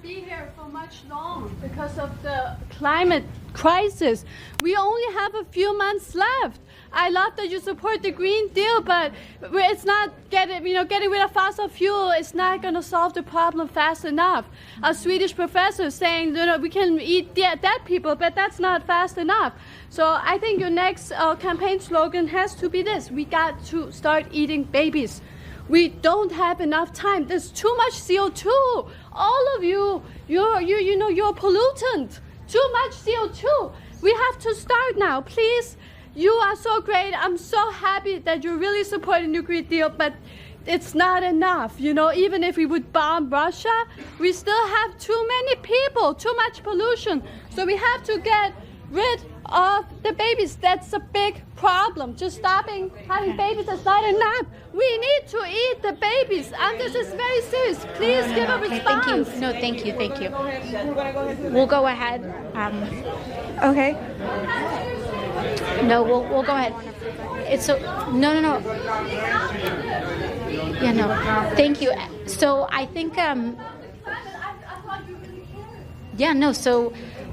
be here for much long because of the climate crisis. We only have a few months left. I love that you support the Green Deal, but it's not getting rid of fossil fuel. It's not going to solve the problem fast enough. A Swedish professor saying, we can eat dead people, but that's not fast enough. So I think your next campaign slogan has to be this: we got to start eating babies. We don't have enough time. There's too much CO2. All of you're a pollutant. Too much CO2. We have to start now, please. You are so great. I'm so happy that you're really supporting the Green Deal, but it's not enough. Even if we would bomb Russia, we still have too many people, too much pollution. So we have to get rid of the babies. That's a big problem. Just stopping having babies is not enough. We need to eat the babies, and this is very serious. Please give a response. Thank you. No, thank you. We'll go ahead. Okay. No, we'll go ahead. It's so no. Yeah, no. Thank you. So I think So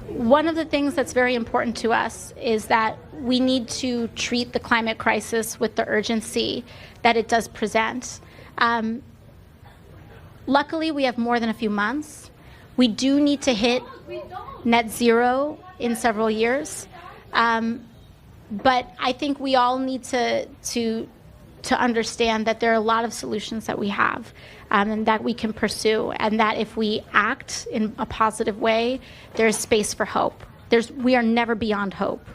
one of the things that's very important to us is that we need to treat the climate crisis with the urgency that it does present. Luckily, we have more than a few months. We do need to hit net zero in several years. But I think we all need to understand that there are a lot of solutions that we have and that we can pursue, and that if we act in a positive way, there's space for hope. We are never beyond hope.